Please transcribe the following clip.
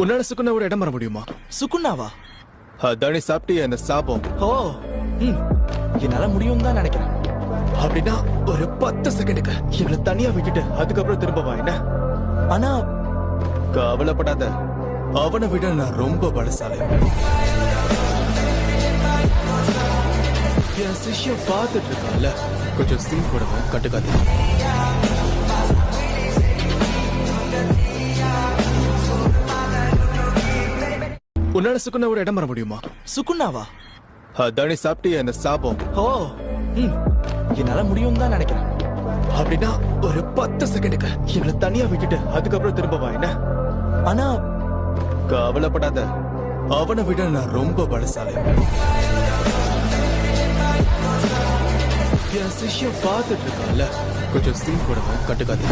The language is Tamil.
உன்னால சுக்குனாவோட இடம் வர முடியுமா? சுக்குன்னாவா? அதானே சாப்பிட்டிய அந்த சாபம். ஓ ம் என்னால முடியும் தான் நினைக்கிறேன். அப்படின்னா ஒரு 10 செகண்டுக்கு இவளை தனியா விட்டுட்டு அதுக்கப்புறம் திரும்ப வா என்ன? ஆனா கவலைப்படாத, அவனை விட நான் ரொம்ப பலசாலி. என் சிஷ்யம் பார்த்துட்டு இருக்கான்ல, கொஞ்சம் சீன் போடுவேன், கட்டுக்காது. உன்னால சுக்குனாவோட இடம் வர முடியுமா? சுக்குன்னாவா? அதானே சாப்பிட்டிய அந்த சாபம். ஓ ம் என்னால முடியும் தான் நினைக்கிறேன். அப்படின்னா ஒரு 10 செகண்டுக்கு இவளை தனியா விட்டுட்டு அதுக்கப்புறம் திரும்ப வா என்ன? ஆனா கவலைப்படாத, அவனை விட நான் ரொம்ப பலசாலி. என் சிஷ்யம் பார்த்துட்டு இருக்கான்ல, கொஞ்சம் சீன் போடுவேன், கட்டுக்காது.